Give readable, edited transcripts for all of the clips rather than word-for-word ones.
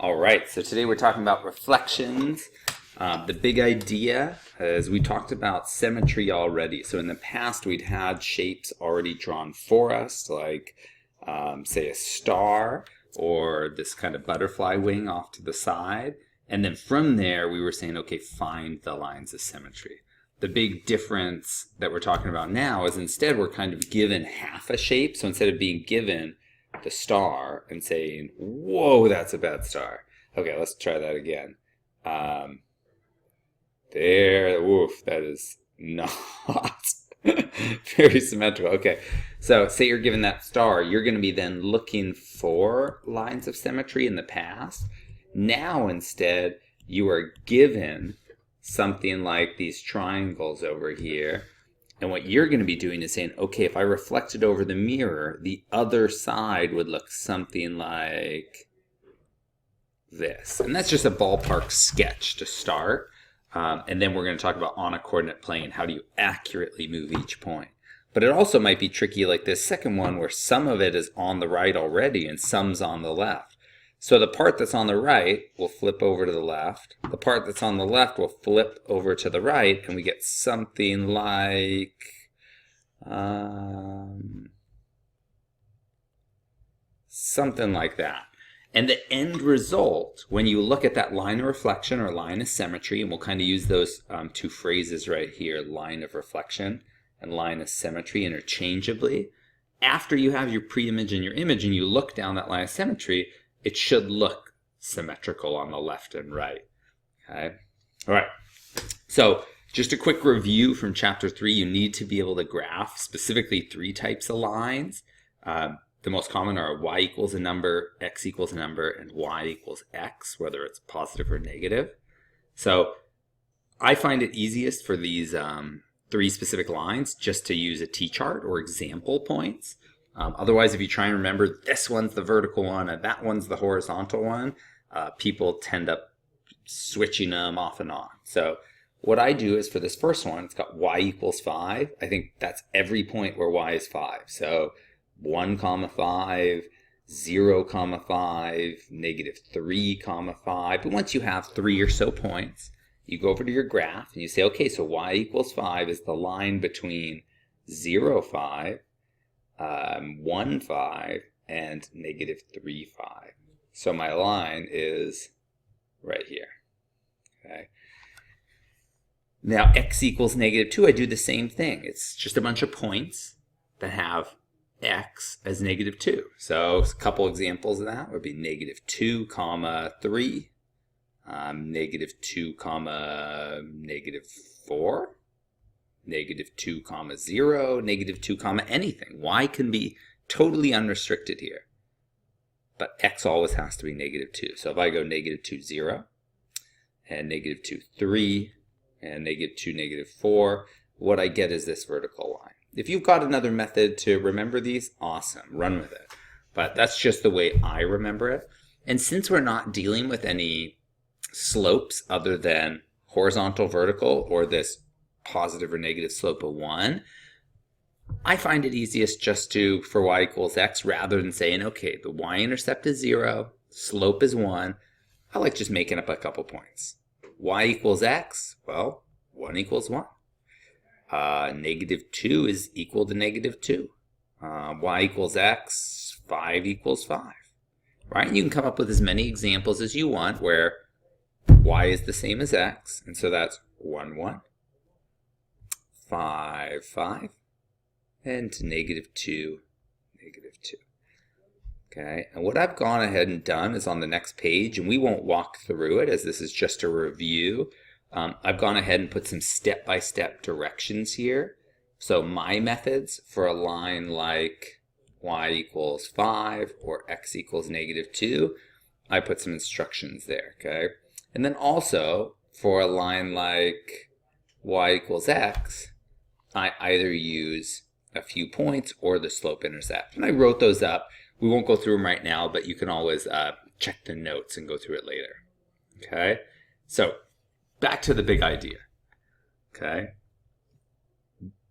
All right, so today we're talking about reflections. The big idea is we talked about symmetry already. So in the past, we'd had shapes already drawn for us, like say a star or this kind of butterfly wing off to the side. And then from there, we were saying, okay, find the lines of symmetry. The big difference that we're talking about now is instead we're kind of given half a shape. So instead of being given the star and saying, whoa, that's a bad star. Okay, let's try that again. Woof, that is not very symmetrical. Okay, so say you're given that star, you're going to be then looking for lines of symmetry in the past. Now instead, you are given something like these triangles over here. And what you're going to be doing is saying, okay, if I reflect it over the mirror, the other side would look something like this. And that's just a ballpark sketch to start. And then we're going to talk about on a coordinate plane, how do you accurately move each point. But it also might be tricky like this second one where some of it is on the right already and some's on the left. So the part that's on the right will flip over to the left. The part that's on the left will flip over to the right, and we get something like that. And the end result, when you look at that line of reflection or line of symmetry, and we'll kind of use those two phrases right here, line of reflection and line of symmetry interchangeably. After you have your pre-image and your image and you look down that line of symmetry, it should look symmetrical on the left and right. Okay. All right. So just a quick review from chapter 3. You need to be able to graph specifically 3 types of lines. The most common are y equals a number, x equals a number, and y equals x, whether it's positive or negative. So I find it easiest for these 3 specific lines just to use a t-chart or example points. Otherwise, if you try and remember this one's the vertical one and that one's the horizontal one, people tend up switching them off and on. So what I do is for this first one, it's got y equals 5. I think that's every point where y is 5. So 1, 5, 0, 5, negative 3, 5. But once you have 3 or so points, you go over to your graph and you say, okay, so y equals 5 is the line between 0, 5, 1, 5, and negative 3, 5. So my line is right here. Okay. Now x equals negative 2, I do the same thing. It's just a bunch of points that have x as negative 2. So a couple examples of that would be negative 2, 3, negative 2, negative 4, negative 2, 0, negative 2, anything. Y can be totally unrestricted here. But x always has to be negative 2. So if I go negative 2, 0, and negative 2, 3, and negative 2, negative 4, what I get is this vertical line. If you've got another method to remember these, awesome, run with it. But that's just the way I remember it. And since we're not dealing with any slopes other than horizontal, vertical, or this positive or negative slope of 1, I find it easiest just to, for y equals x, rather than saying, okay, the y-intercept is 0, slope is 1, I like just making up a couple points. Y equals x, well, 1 equals 1. Negative 2 is equal to negative 2. Y equals x, 5 equals 5. Right? And you can come up with as many examples as you want where y is the same as x, and so that's 1, 1, 5, 5, and negative 2, negative 2. Okay, and what I've gone ahead and done is on the next page, and we won't walk through it as this is just a review. I've gone ahead and put some step-by-step directions here. So my methods for a line like y equals 5 or x equals negative 2, I put some instructions there, okay? And then also for a line like y equals x, I either use a few points or the slope-intercept. And I wrote those up. We won't go through them right now, but you can always check the notes and go through it later, okay? So back to the big idea, okay?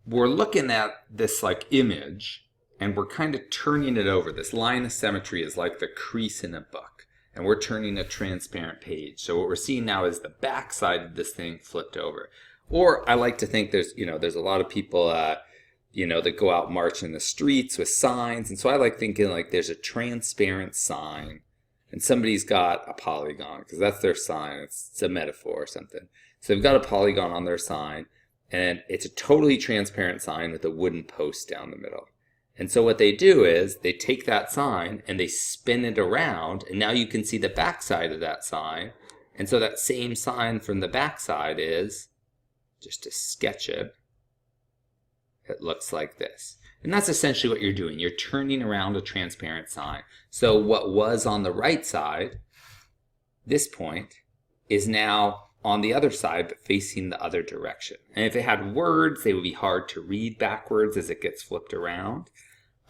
We're looking at this like image and we're kind of turning it over. This line of symmetry is like the crease in a book. and we're turning a transparent page. So what we're seeing now is the back side of this thing flipped over. Or I like to think there's a lot of people, that go out march in the streets with signs. And so I like thinking like there's a transparent sign and somebody's got a polygon because that's their sign. It's a metaphor or something. So they've got a polygon on their sign and it's a totally transparent sign with a wooden post down the middle. And so what they do is they take that sign and they spin it around, and now you can see the back side of that sign. And so that same sign from the back side is, just to sketch it, it looks like this. And that's essentially what you're doing. You're turning around a transparent sign. So what was on the right side, this point, is now on the other side, but facing the other direction. And if it had words, they would be hard to read backwards as it gets flipped around.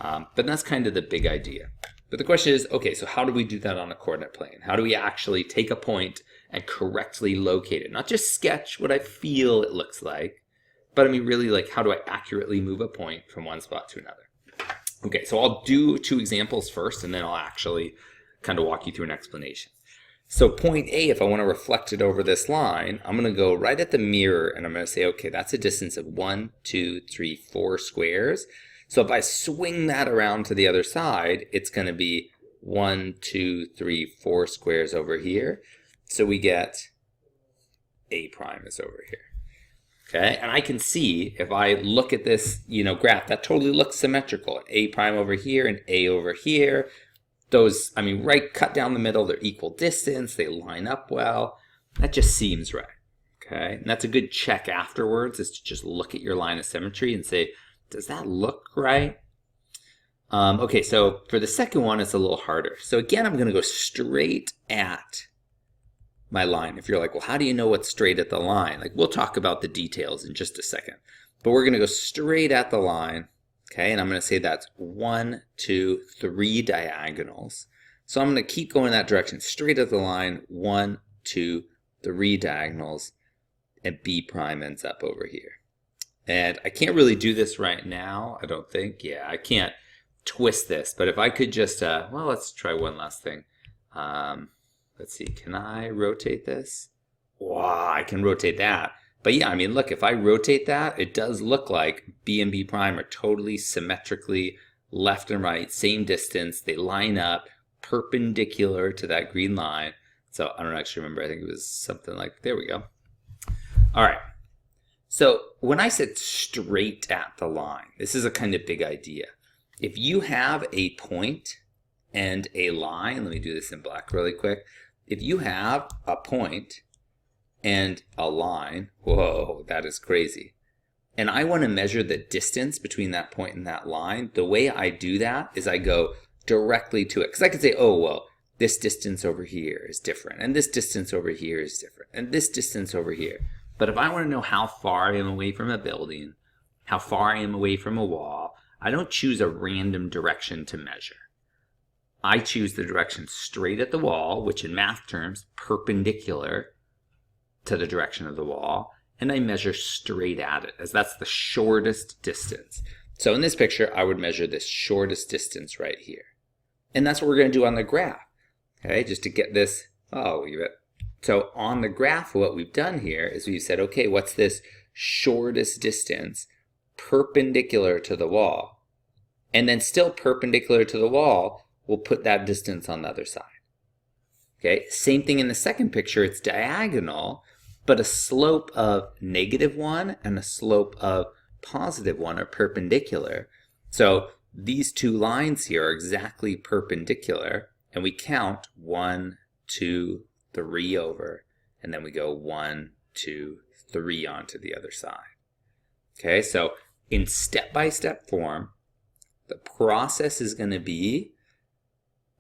But that's kind of the big idea. But the question is, okay, so how do we do that on a coordinate plane? How do we actually take a point and correctly locate it? Not just sketch what I feel it looks like, but I mean really like how do I accurately move a point from one spot to another? Okay, so I'll do 2 examples first, and then I'll actually kind of walk you through an explanation. So point A, if I want to reflect it over this line, I'm going to go right at the mirror and I'm going to say, okay, that's a distance of 1, 2, 3, 4 squares. So if I swing that around to the other side, it's going to be 1, 2, 3, 4 squares over here. So we get A prime is over here. Okay, and I can see if I look at this, graph, that totally looks symmetrical. A prime over here and A over here. Those, right, cut down the middle, they're equal distance, they line up well. That just seems right, okay? And that's a good check afterwards, is to just look at your line of symmetry and say, does that look right? Okay, so for the second one, it's a little harder. So again, I'm gonna go straight at my line. If you're like, well, how do you know what's straight at the line? Like, we'll talk about the details in just a second. But we're gonna go straight at the line. Okay, and I'm going to say that's 1, 2, 3 diagonals. So I'm going to keep going in that direction, straight at the line, 1, 2, 3 diagonals, and B prime ends up over here. And I can't really do this right now, I don't think. Yeah, I can't twist this, but if I could just, well, let's try one last thing. Let's see, can I rotate this? Wow, I can rotate that. But yeah, look, if I rotate that, it does look like B and B prime are totally symmetrically left and right, same distance. They line up perpendicular to that green line. So I don't actually remember. I think it was something like, there we go. All right. So when I said straight at the line, this is a kind of big idea. If you have a point and a line, let me do this in black really quick. If you have a point and a line, whoa, that is crazy. And I want to measure the distance between that point and that line. The way I do that is I go directly to it. Because I could say, oh, well, this distance over here is different. And this distance over here is different. And this distance over here. But if I want to know how far I am away from a building, how far I am away from a wall, I don't choose a random direction to measure. I choose the direction straight at the wall, which in math terms, perpendicular to the direction of the wall, and I measure straight at it, as that's the shortest distance. So in this picture, I would measure this shortest distance right here. And that's what we're going to do on the graph, okay, just to get this, so on the graph, what we've done here is we've said, okay, what's this shortest distance perpendicular to the wall? And then still perpendicular to the wall, we'll put that distance on the other side. Okay, same thing in the second picture, it's diagonal, but a slope of -1 and a slope of +1 are perpendicular. So these two lines here are exactly perpendicular, and we count 1, 2, 3 over, and then we go 1, 2, 3 onto the other side. Okay, so in step-by-step form, the process is going to be,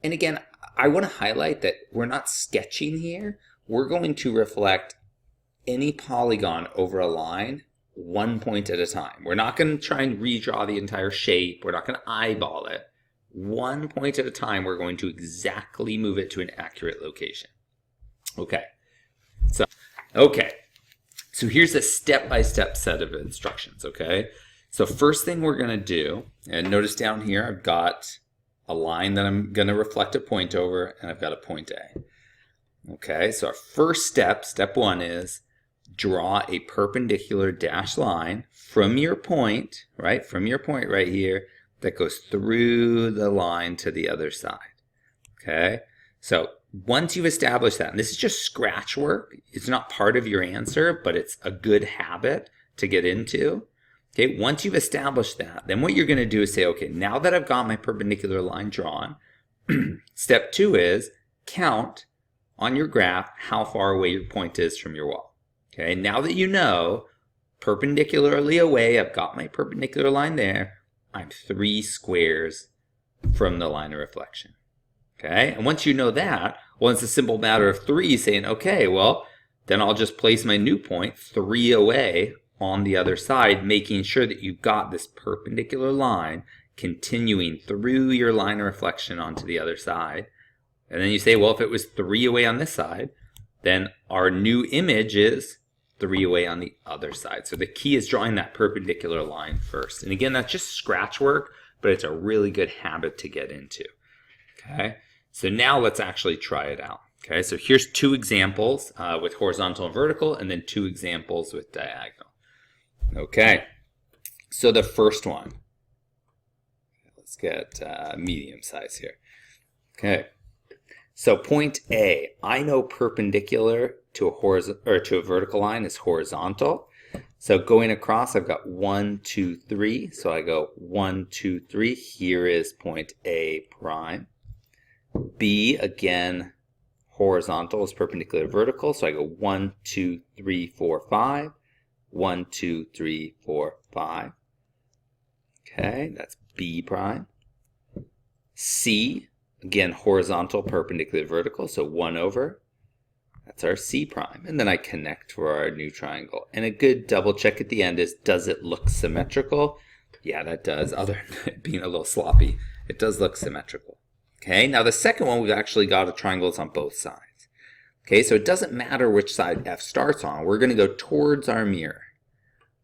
and again, I want to highlight that we're not sketching here. We're going to reflect any polygon over a line one point at a time. We're not going to try and redraw the entire shape. We're not going to eyeball it. One point at a time, we're going to exactly move it to an accurate location. Okay. So here's a step-by-step set of instructions, okay? So first thing we're going to do, and notice down here I've got a line that I'm going to reflect a point over, and I've got a point A. Okay, so our first step, step 1, is draw a perpendicular dashed line from your point, right? From your point right here that goes through the line to the other side. Okay, so once you've established that, and this is just scratch work, it's not part of your answer, but it's a good habit to get into. Okay, once you've established that, then what you're going to do is say, okay, now that I've got my perpendicular line drawn, step 2 is count on your graph how far away your point is from your wall. Okay, now that you know perpendicularly away, I've got my perpendicular line there, I'm 3 squares from the line of reflection. Okay, and once you know that, well, it's a simple matter of 3 saying, okay, well, then I'll just place my new point 3 away on the other side, making sure that you've got this perpendicular line continuing through your line of reflection onto the other side. And then you say, well, if it was 3 away on this side, then our new image is 3 away on the other side. So the key is drawing that perpendicular line first. And again, that's just scratch work, but it's a really good habit to get into. Okay, so now let's actually try it out. Okay, so here's 2 examples with horizontal and vertical, and then 2 examples with diagonal. Okay, so the first one, let's get medium size here. Okay, so point A, I know perpendicular to a vertical line is horizontal. So going across, I've got 1, 2, 3. So I go 1, 2, 3. Here is point A prime. B, again, horizontal is perpendicular to vertical. So I go 1, 2, 3, 4, 5. 1, 2, 3, 4, 5. Okay, that's B prime. C, again, horizontal, perpendicular to vertical. So 1 over. That's our C prime. And then I connect for our new triangle. And a good double check at the end is, does it look symmetrical? Yeah, that does. Other than it being a little sloppy, it does look symmetrical. Okay, now the second one, we've actually got a triangle that's on both sides. Okay, so it doesn't matter which side F starts on. We're going to go towards our mirror.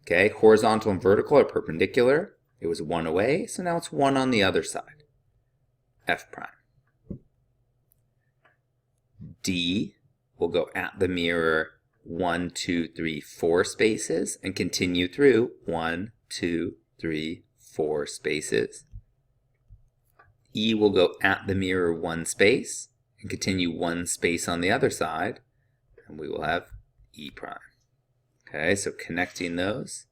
Okay, horizontal and vertical are perpendicular. It was 1 away, so now it's 1 on the other side. F prime. D will go at the mirror 1, 2, 3, 4 spaces and continue through 1, 2, 3, 4 spaces. E will go at the mirror 1 space and continue 1 space on the other side, and we will have E prime. Okay, so connecting those.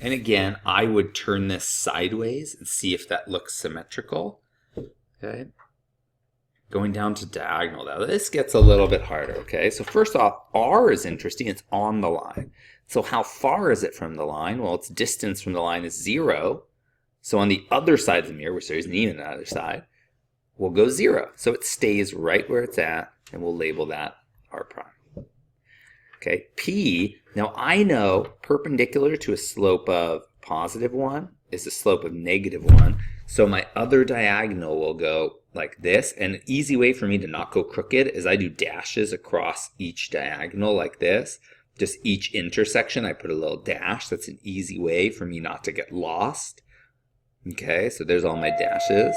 And again, I would turn this sideways and see if that looks symmetrical. Okay, going down to diagonal now. This gets a little bit harder. Okay, so first off, R is interesting. It's on the line. So how far is it from the line? Well, its distance from the line is 0. So on the other side of the mirror, which there isn't even another side, we'll go 0. So it stays right where it's at, and we'll label that R prime. Okay, P, now I know perpendicular to a slope of +1 is a slope of -1. So my other diagonal will go like this. And an easy way for me to not go crooked is I do dashes across each diagonal like this. Just each intersection, I put a little dash. That's an easy way for me not to get lost. Okay, so there's all my dashes.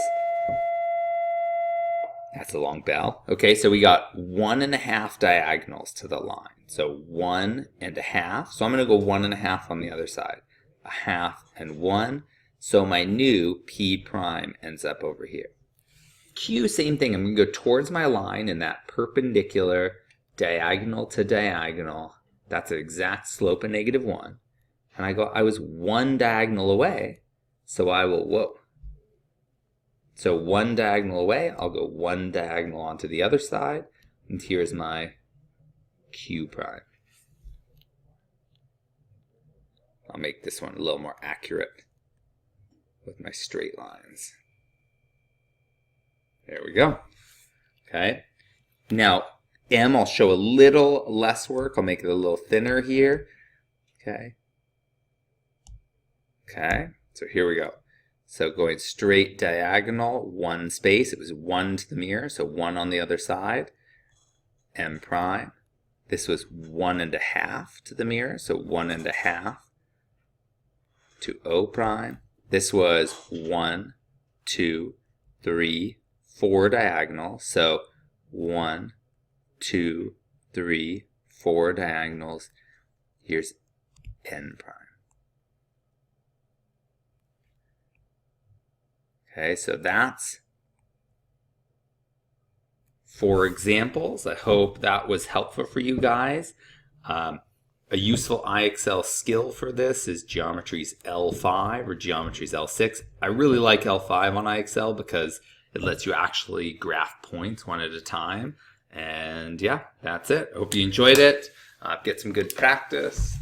That's a long bell. Okay, so we got 1.5 diagonals to the line. So 1.5. So I'm going to go 1.5 on the other side. 1/2 and 1. So my new P prime ends up over here. Q, same thing. I'm going to go towards my line in that perpendicular diagonal to diagonal. That's an exact slope of -1. And I was 1 diagonal away. So I will, whoa. So 1 diagonal away, I'll go 1 diagonal onto the other side. And here's my Q prime. I'll make this one a little more accurate with my straight lines. There we go. Okay. Now, M, I'll show a little less work. I'll make it a little thinner here. Okay. Okay. So here we go. So going straight diagonal, 1 space. It was 1 to the mirror, so 1 on the other side. M prime. This was 1.5 to the mirror, so 1.5 to O prime. this was 1, 2, 3, 4 diagonal. So 1, 2, 3, 4 diagonals. Here's n prime. Okay, so that's 4 examples. I hope that was helpful for you guys. A useful IXL skill for this is geometries L5 or geometries L6. I really like L5 on IXL because it lets you actually graph points one at a time. And yeah, that's it. I hope you enjoyed it. Get some good practice.